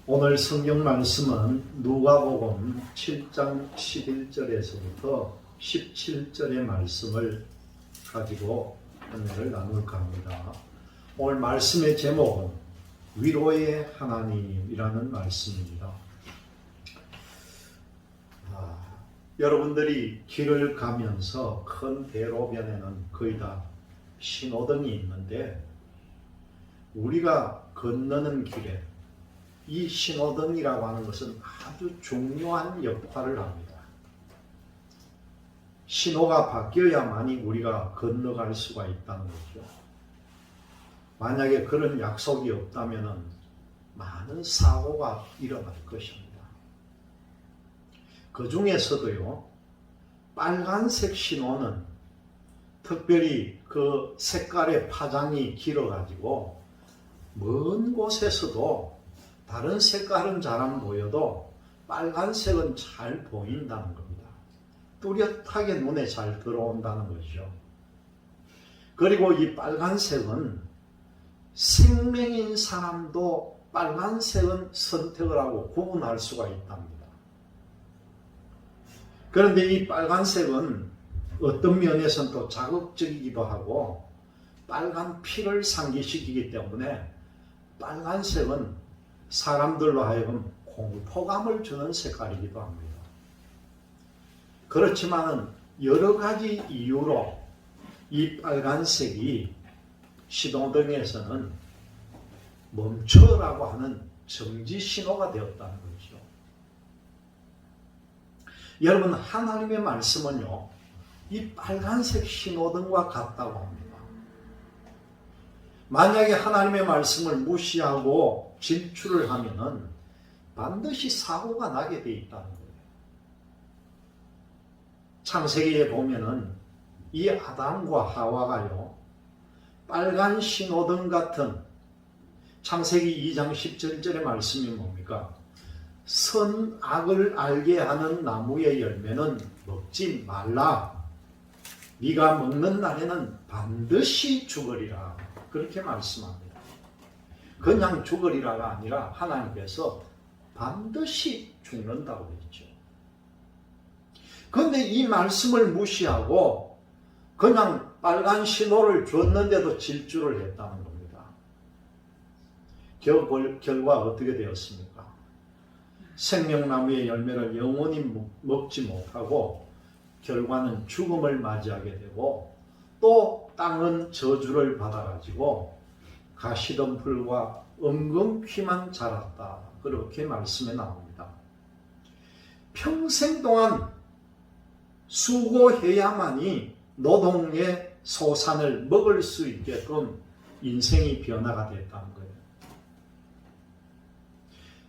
오늘 성경 말씀은 누가복음 7장 11절에서부터 17절의 말씀을 가지고 은혜를 나눌까 합니다. 오늘 말씀의 제목은 위로의 하나님이라는 말씀입니다. 여러분들이 길을 가면서 큰 대로변에는 거의 다 신호등이 있는데 우리가 건너는 길에 이 신호등이라고 하는 것은 아주 중요한 역할을 합니다. 신호가 바뀌어야만이 우리가 건너갈 수가 있다는 거죠. 만약에 그런 약속이 없다면 많은 사고가 일어날 것입니다. 그 중에서도요, 빨간색 신호는 특별히 그 색깔의 파장이 길어가지고 먼 곳에서도 다른 색깔은 잘 안 보여도 빨간색은 잘 보인다는 겁니다. 뚜렷하게 눈에 잘 들어온다는 거죠. 그리고 이 빨간색은 생명인 사람도 빨간색은 선택을 하고 구분할 수가 있답니다. 그런데 이 빨간색은 어떤 면에서는 또 자극적이기도 하고 빨간 피를 상기시키기 때문에 빨간색은 사람들로 하여금 공포감을 주는 색깔이기도 합니다. 그렇지만은 여러 가지 이유로 이 빨간색이 신호등에서는 멈춰라고 하는 정지 신호가 되었다는 거죠. 여러분, 하나님의 말씀은요, 이 빨간색 신호등과 같다고 합니다. 만약에 하나님의 말씀을 무시하고 질주를 하면은 반드시 사고가 나게 돼 있다는 거예요. 창세기에 보면은 이 아담과 하와가요, 빨간 신호등 같은 창세기 2장 17절의 말씀이 뭡니까? 선악을 알게 하는 나무의 열매는 먹지 말라. 네가 먹는 날에는 반드시 죽으리라. 그렇게 말씀합니다. 그냥 죽으리라가 아니라 하나님께서 반드시 죽는다고 했죠. 그런데 이 말씀을 무시하고 그냥 빨간 신호를 줬는데도 질주를 했다는 겁니다. 결과 어떻게 되었습니까? 생명나무의 열매를 영원히 먹지 못하고 결과는 죽음을 맞이하게 되고 또 땅은 저주를 받아가지고 가시던 풀과 엉겅퀴만 자랐다. 그렇게 말씀에 나옵니다. 평생 동안 수고해야만이 노동의 소산을 먹을 수 있게끔 인생이 변화가 됐다는 거예요.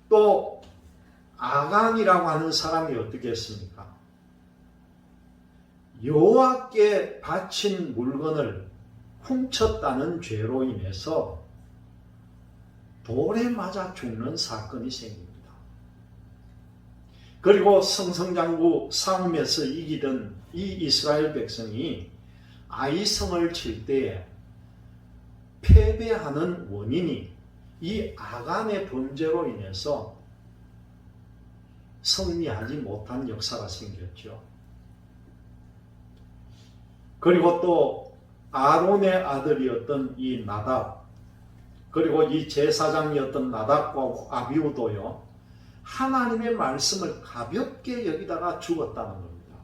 또 아간이라고 하는 사람이 어떻게 했습니까? 여호와께 바친 물건을 훔쳤다는 죄로 인해서 돌에 맞아 죽는 사건이 생깁니다. 그리고 성성장구 싸움에서 이기던 이 이스라엘 백성이 아이성을 칠 때에 패배하는 원인이 이 아간의 범죄로 인해서 승리하지 못한 역사가 생겼죠. 그리고 또 아론의 아들이었던 이 나답, 그리고 이 제사장이었던 나답과 아비후도요, 하나님의 말씀을 가볍게 여기다가 죽었다는 겁니다.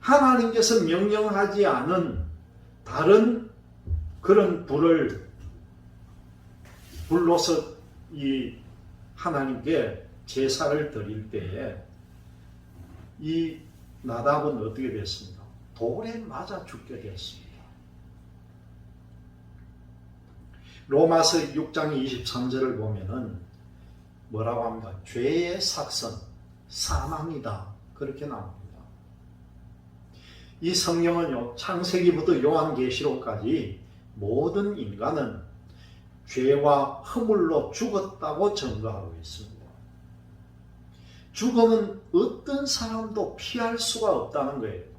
하나님께서 명령하지 않은 다른 그런 불로서 이 하나님께 제사를 드릴 때에 이 나답은 어떻게 됐습니까? 돌에 맞아 죽게 되었습니다. 로마서 6장 23절을 보면은 뭐라고 합니까? 죄의 삭선, 사망이다. 그렇게 나옵니다. 이 성경은요, 창세기부터 요한계시록까지 모든 인간은 죄와 허물로 죽었다고 증거하고 있습니다. 죽음은 어떤 사람도 피할 수가 없다는 거예요.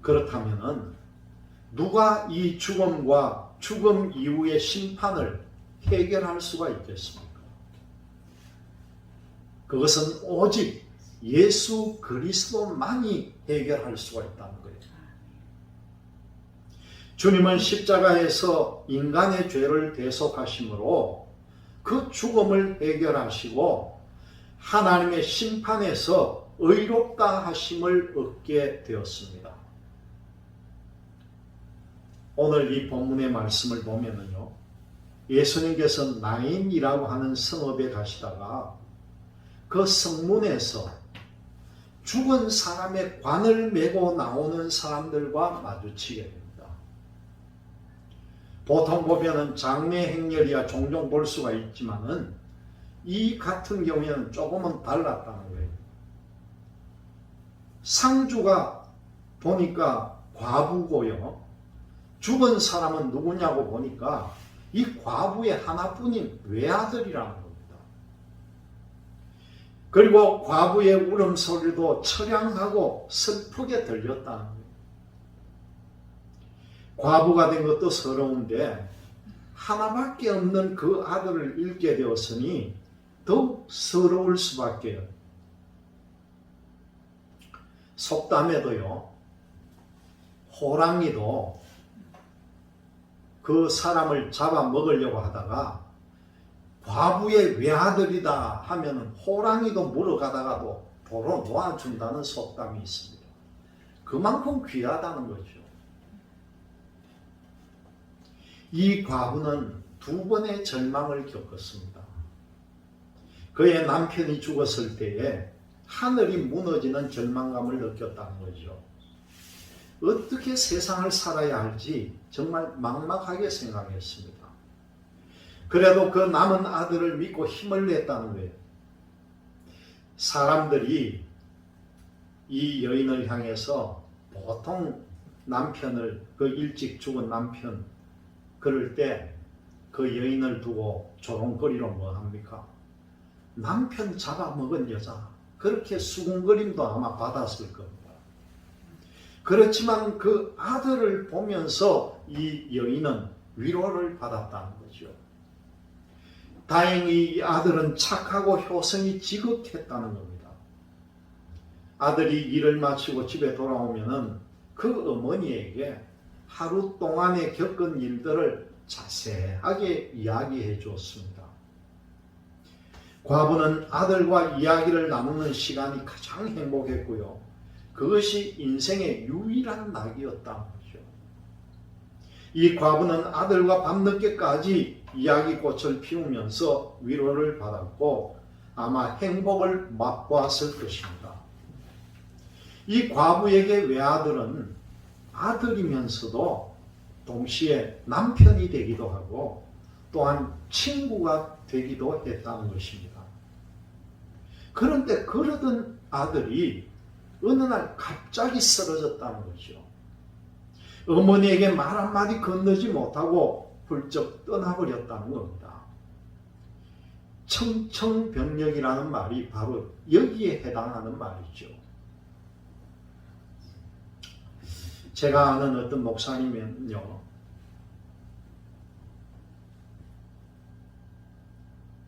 그렇다면은 누가 이 죽음과 죽음 이후의 심판을 해결할 수가 있겠습니까? 그것은 오직 예수 그리스도만이 해결할 수가 있다는 거예요. 주님은 십자가에서 인간의 죄를 대속하심으로 그 죽음을 해결하시고 하나님의 심판에서 의롭다 하심을 얻게 되었습니다. 오늘 이 본문의 말씀을 보면은요, 예수님께서 나인이라고 하는 성읍에 가시다가 그 성문에서 죽은 사람의 관을 메고 나오는 사람들과 마주치게 됩니다. 보통 보면은 장례 행렬이야 종종 볼 수가 있지만은 이 같은 경우에는 조금은 달랐다는 거예요. 상주가 보니까 과부고요. 죽은 사람은 누구냐고 보니까 이 과부의 하나뿐인 외아들이라는 겁니다. 그리고 과부의 울음소리도 처량하고 슬프게 들렸다는 거예요. 과부가 된 것도 서러운데 하나밖에 없는 그 아들을 잃게 되었으니 더욱 서러울 수밖에요. 속담에도요, 호랑이도 그 사람을 잡아먹으려고 하다가 과부의 외아들이다 하면은 호랑이도 물어가다가도 도로 놓아준다는 속담이 있습니다. 그만큼 귀하다는 거죠. 이 과부는 두 번의 절망을 겪었습니다. 그의 남편이 죽었을 때에 하늘이 무너지는 절망감을 느꼈다는 거죠. 어떻게 세상을 살아야 할지 정말 막막하게 생각했습니다. 그래도 그 남은 아들을 믿고 힘을 냈다는 거예요. 사람들이 이 여인을 향해서 보통 남편을, 그 일찍 죽은 남편, 그럴 때 그 여인을 두고 조롱거리로 뭐 합니까? 남편 잡아먹은 여자, 그렇게 수군거림도 아마 받았을 겁니다. 그렇지만 그 아들을 보면서 이 여인은 위로를 받았다는 거죠. 다행히 이 아들은 착하고 효성이 지극했다는 겁니다. 아들이 일을 마치고 집에 돌아오면은 그 어머니에게 하루 동안에 겪은 일들을 자세하게 이야기해 주었습니다. 과부는 아들과 이야기를 나누는 시간이 가장 행복했고요. 그것이 인생의 유일한 낙이었다는 거죠. 이 과부는 아들과 밤늦게까지 이야기꽃을 피우면서 위로를 받았고 아마 행복을 맛보았을 것입니다. 이 과부에게 외아들은 아들이면서도 동시에 남편이 되기도 하고 또한 친구가 되기도 했다는 것입니다. 그런데 그러던 아들이 어느 날 갑자기 쓰러졌다는 거죠. 어머니에게 말 한마디 건너지 못하고 훌쩍 떠나버렸다는 겁니다. 청청병력이라는 말이 바로 여기에 해당하는 말이죠. 제가 아는 어떤 목사님은요,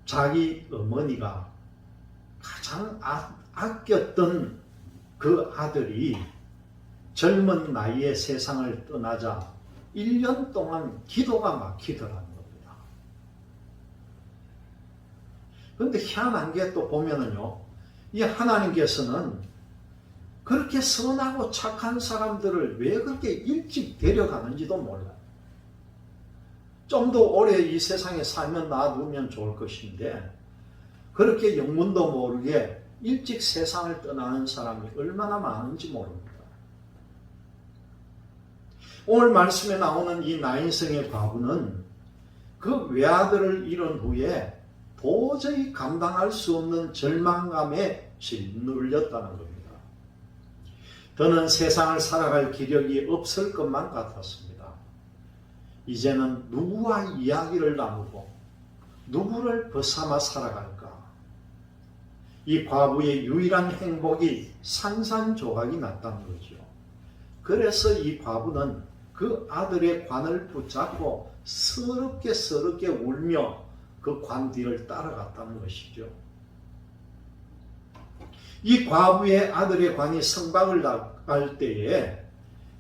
자기 어머니가 가장 아꼈던 그 아들이 젊은 나이에 세상을 떠나자 1년 동안 기도가 막히더라는 겁니다. 그런데 희한한 게 또 보면은요, 이 하나님께서는 그렇게 선하고 착한 사람들을 왜 그렇게 일찍 데려가는지도 몰라요. 좀 더 오래 이 세상에 살면 놔두면 좋을 것인데 그렇게 영문도 모르게 일찍 세상을 떠나는 사람이 얼마나 많은지 모릅니다. 오늘 말씀에 나오는 이 나인성의 과부는 그 외아들을 잃은 후에 도저히 감당할 수 없는 절망감에 짓눌렸다는 겁니다. 더는 세상을 살아갈 기력이 없을 것만 같았습니다. 이제는 누구와 이야기를 나누고 누구를 벗삼아 살아갈까? 이 과부의 유일한 행복이 산산조각이 났다는 거죠. 그래서 이 과부는 그 아들의 관을 붙잡고 서럽게 울며 그 관 뒤를 따라갔다는 것이죠. 이 과부의 아들의 관이 성박을 나갈 때에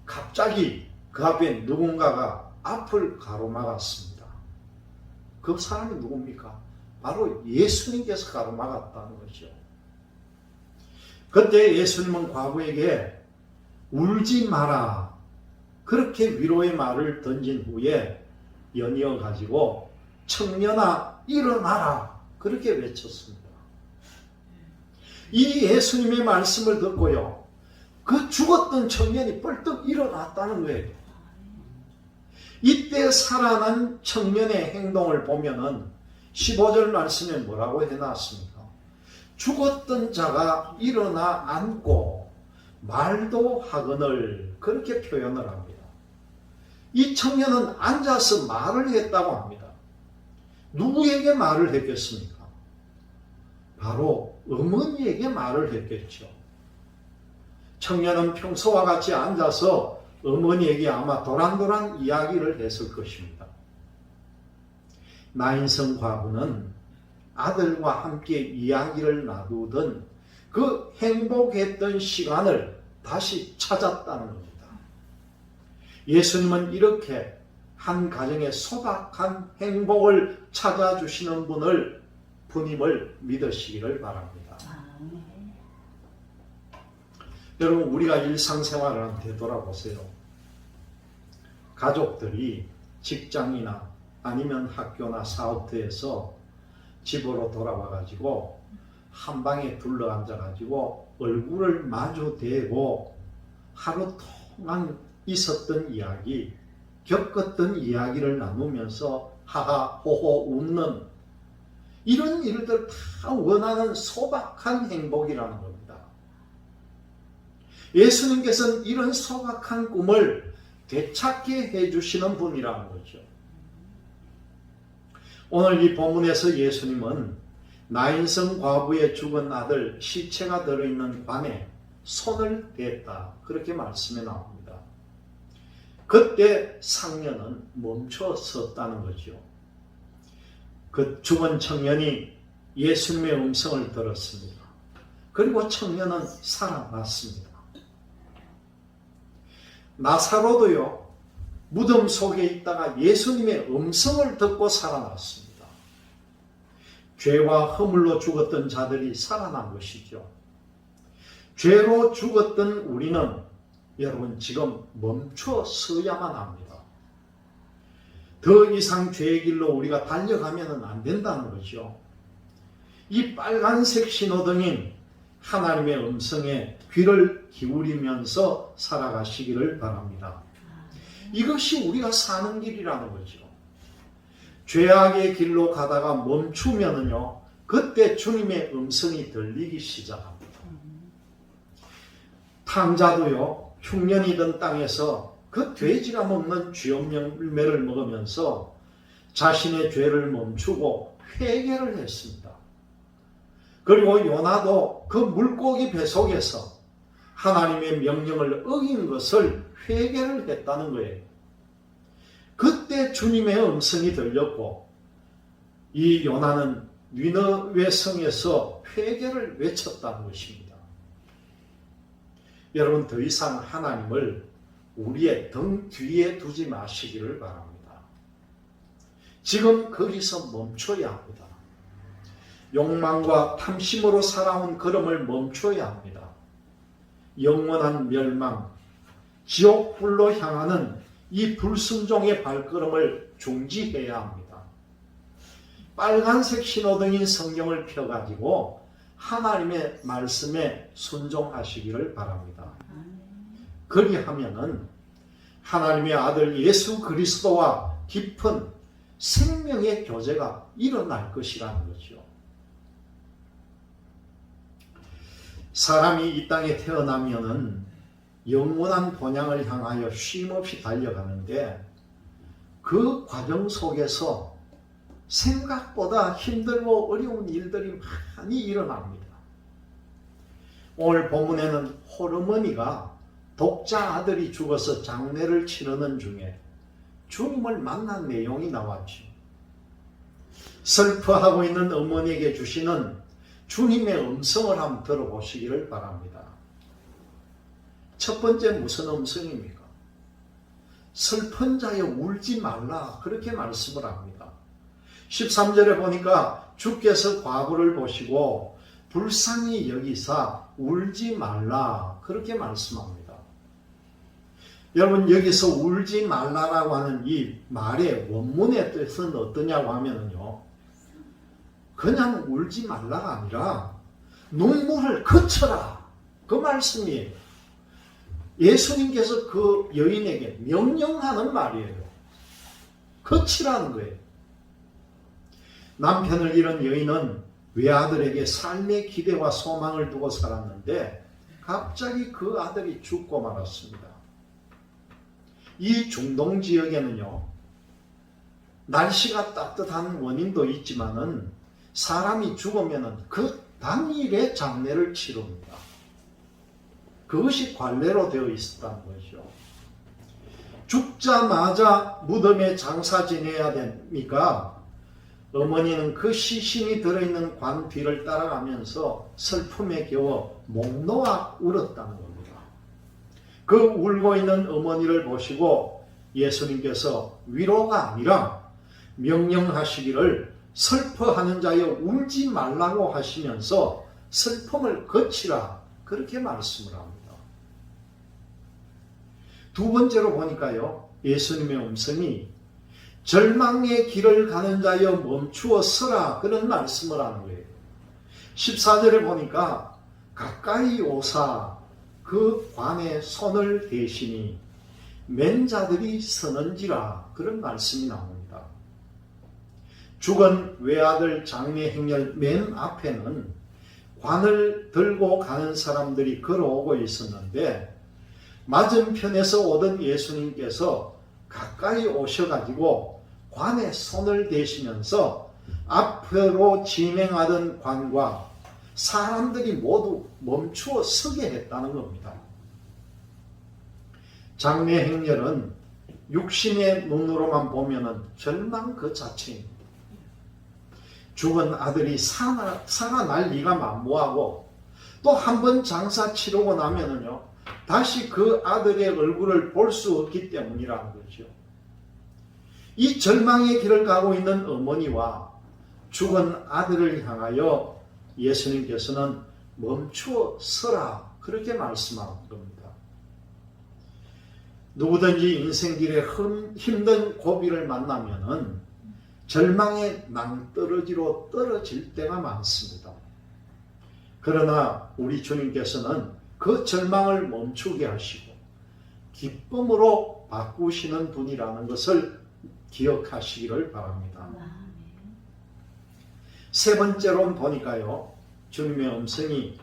갑자기 그 앞에 누군가가 앞을 가로막았습니다. 그 사람이 누굽니까? 바로 예수님께서 가로막았다는 것이죠. 그때 예수님은 과부에게 울지 마라, 그렇게 위로의 말을 던진 후에 연이어 가지고 청년아 일어나라, 그렇게 외쳤습니다. 이 예수님의 말씀을 듣고요, 그 죽었던 청년이 벌떡 일어났다는 거예요. 이때 살아난 청년의 행동을 보면은 15절 말씀에 뭐라고 해놨습니까? 죽었던 자가 일어나 앉고 말도 하거늘, 그렇게 표현을 합니다. 이 청년은 앉아서 말을 했다고 합니다. 누구에게 말을 했겠습니까? 바로 어머니에게 말을 했겠죠. 청년은 평소와 같이 앉아서 어머니에게 아마 도란도란 이야기를 했을 것입니다. 나인성 과부는 아들과 함께 이야기를 나누던 그 행복했던 시간을 다시 찾았다는 겁니다. 예수님은 이렇게 한 가정의 소박한 행복을 찾아주시는 분임을 믿으시기를 바랍니다. 여러분, 우리가 일상생활을 한번 되돌아보세요. 가족들이 직장이나 아니면 학교나 사업터에서 집으로 돌아와 가지고 한 방에 둘러앉아 가지고 얼굴을 마주 대고 하루 동안 있었던 이야기, 겪었던 이야기를 나누면서 하하 호호 웃는 이런 일들 다 원하는 소박한 행복이라는 겁니다. 예수님께서는 이런 소박한 꿈을 되찾게 해주시는 분이라는 거죠. 오늘 이 본문에서 예수님은 나인성 과부의 죽은 아들 시체가 들어있는 관에 손을 댔다, 그렇게 말씀에 나옵니다. 그때 상년은 멈춰 섰다는 거죠. 그 죽은 청년이 예수님의 음성을 들었습니다. 그리고 청년은 살아났습니다. 나사로도요, 무덤 속에 있다가 예수님의 음성을 듣고 살아났습니다. 죄와 허물로 죽었던 자들이 살아난 것이죠. 죄로 죽었던 우리는 여러분 지금 멈춰 서야만 합니다. 더 이상 죄의 길로 우리가 달려가면 안 된다는 거죠. 이 빨간색 신호등인 하나님의 음성에 귀를 기울이면서 살아가시기를 바랍니다. 이것이 우리가 사는 길이라는 거죠. 죄악의 길로 가다가 멈추면은요, 그때 주님의 음성이 들리기 시작합니다. 탕자도요, 흉년이던 땅에서 그 돼지가 먹는 쥐염 열매를 먹으면서 자신의 죄를 멈추고 회개를 했습니다. 그리고 요나도 그 물고기 뱃속에서 하나님의 명령을 어긴 것을 회개를 했다는 거예요. 그때 주님의 음성이 들렸고 이 요나는 니느웨 성에서 회개를 외쳤다는 것입니다. 여러분, 더 이상 하나님을 우리의 등 뒤에 두지 마시기를 바랍니다. 지금 거기서 멈춰야 합니다. 욕망과 탐심으로 살아온 걸음을 멈춰야 합니다. 영원한 멸망, 지옥불로 향하는 이 불순종의 발걸음을 중지해야 합니다. 빨간색 신호등인 성경을 펴가지고 하나님의 말씀에 순종하시기를 바랍니다. 그리하면은 하나님의 아들 예수 그리스도와 깊은 생명의 교제가 일어날 것이라는 거죠. 사람이 이 땅에 태어나면은 영원한 본향을 향하여 쉼없이 달려가는데 그 과정 속에서 생각보다 힘들고 어려운 일들이 많이 일어납니다. 오늘 본문에는 호르머니가 독자 아들이 죽어서 장례를 치르는 중에 주님을 만난 내용이 나왔죠. 슬퍼하고 있는 어머니에게 주시는 주님의 음성을 한번 들어보시기를 바랍니다. 첫 번째 무슨 음성입니까? 슬픈 자여 울지 말라, 그렇게 말씀을 합니다. 13절에 보니까 주께서 과부를 보시고 불쌍히 여기사 울지 말라, 그렇게 말씀합니다. 여러분, 여기서 울지 말라라고 하는 이 말의 원문의 뜻은 어떠냐고 하면요, 그냥 울지 말라가 아니라 눈물을 그쳐라, 그 말씀이에요. 예수님께서 그 여인에게 명령하는 말이에요. 그치라는 거예요. 남편을 잃은 여인은 외아들에게 삶의 기대와 소망을 두고 살았는데 갑자기 그 아들이 죽고 말았습니다. 이 중동 지역에는요, 날씨가 따뜻한 원인도 있지만은 사람이 죽으면은 그 당일에 장례를 치릅니다. 그것이 관례로 되어 있었다는 것이죠. 죽자마자 무덤에 장사 지내야 되니까 어머니는 그 시신이 들어있는 관 뒤를 따라가면서 슬픔에 겨워 목 놓아 울었다는 겁니다. 그 울고 있는 어머니를 보시고 예수님께서 위로가 아니라 명령하시기를 슬퍼하는 자여 울지 말라고 하시면서 슬픔을 거치라, 그렇게 말씀을 합니다. 두 번째로 보니까요, 예수님의 음성이 절망의 길을 가는 자여 멈추어 서라, 그런 말씀을 하는 거예요. 14절에 보니까 가까이 오사 그 관에 손을 대시니 맨 자들이 서는지라, 그런 말씀이 나옵니다. 죽은 외아들 장례 행렬 맨 앞에는 관을 들고 가는 사람들이 걸어오고 있었는데 맞은편에서 오던 예수님께서 가까이 오셔가지고 관에 손을 대시면서 앞으로 진행하던 관과 사람들이 모두 멈추어 서게 했다는 겁니다. 장례 행렬은 육신의 눈으로만 보면은 절망 그 자체입니다. 죽은 아들이 살아날 리가 만무하고 또 한 번 장사 치르고 나면은요, 다시 그 아들의 얼굴을 볼 수 없기 때문이라는 거죠. 이 절망의 길을 가고 있는 어머니와 죽은 아들을 향하여 예수님께서는 멈추어 서라, 그렇게 말씀하는 겁니다. 누구든지 인생길에 힘든 고비를 만나면은 절망의 낭떠러지로 떨어질 때가 많습니다. 그러나 우리 주님께서는 그 절망을 멈추게 하시고 기쁨으로 바꾸시는 분이라는 것을 기억하시기를 바랍니다. 세 번째로 보니까요, 주님의 음성이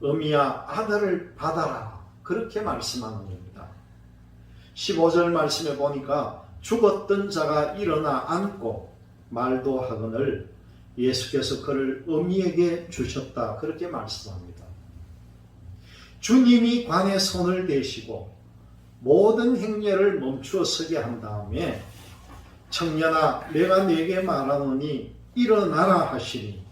어미야 아들을 받아라, 그렇게 말씀하는 겁니다. 15절 말씀에 보니까 죽었던 자가 일어나 앉고 말도 하거늘 예수께서 그를 어미에게 주셨다, 그렇게 말씀합니다. 주님이 관에 손을 대시고 모든 행렬을 멈추어 서게 한 다음에 청년아 내가 네게 말하노니 일어나라 하시니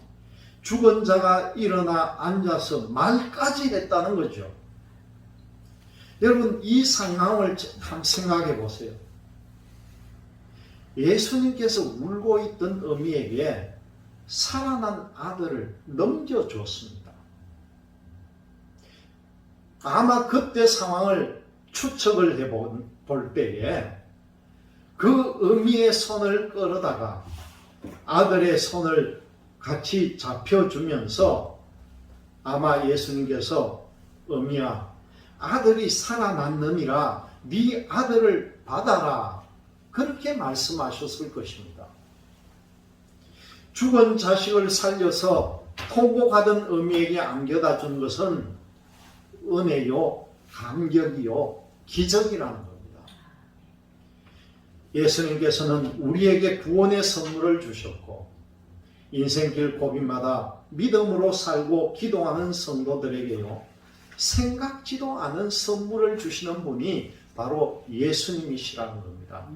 죽은 자가 일어나 앉아서 말까지 했다는 거죠. 여러분, 이 상황을 한번 생각해 보세요. 예수님께서 울고 있던 어미에게 살아난 아들을 넘겨줬습니다. 아마 그때 상황을 추측을 해볼 때에 그 어미의 손을 끌어다가 아들의 손을 같이 잡혀주면서 아마 예수님께서 어미야 아들이 살아났느니라 네 아들을 받아라, 그렇게 말씀하셨을 것입니다. 죽은 자식을 살려서 통곡하던 어미에게 안겨다 준 것은 은혜요, 감격이요, 기적이라는 겁니다. 예수님께서는 우리에게 구원의 선물을 주셨고 인생길 고비마다 믿음으로 살고 기도하는 성도들에게요, 생각지도 않은 선물을 주시는 분이 바로 예수님이시라는 겁니다.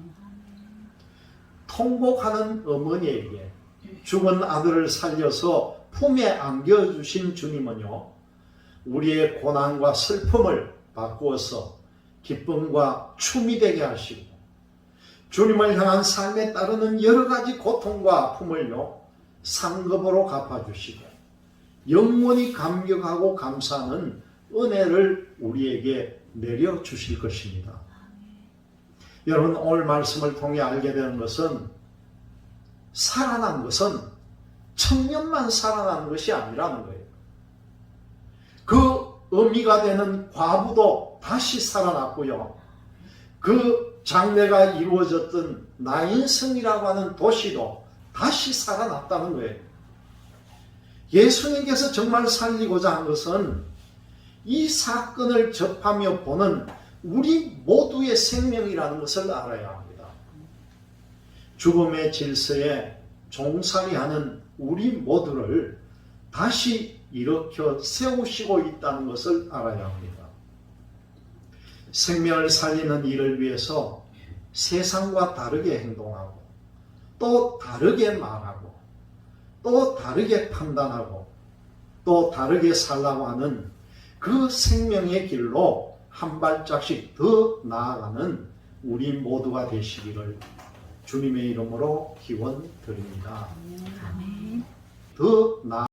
통곡하는 어머니에게 죽은 아들을 살려서 품에 안겨주신 주님은요, 우리의 고난과 슬픔을 바꾸어서 기쁨과 춤이 되게 하시고, 주님을 향한 삶에 따르는 여러 가지 고통과 아픔을요, 상급으로 갚아주시고, 영원히 감격하고 감사하는 은혜를 우리에게 내려주실 것입니다. 여러분, 오늘 말씀을 통해 알게 되는 것은, 살아난 것은 천년만 살아난 것이 아니라는 거예요. 그 의미가 되는 과부도 다시 살아났고요. 그 장례가 이루어졌던 나인성이라고 하는 도시도 다시 살아났다는 거예요. 예수님께서 정말 살리고자 한 것은 이 사건을 접하며 보는 우리 모두의 생명이라는 것을 알아야 합니다. 죽음의 질서에 종살이하는 우리 모두를 다시 일으켜 세우시고 있다는 것을 알아야 합니다. 생명을 살리는 일을 위해서 세상과 다르게 행동하고, 또 다르게 말하고, 또 다르게 판단하고, 또 다르게 살라고 하는 그 생명의 길로 한 발짝씩 더 나아가는 우리 모두가 되시기를 주님의 이름으로 기원드립니다. 아멘. 더 나아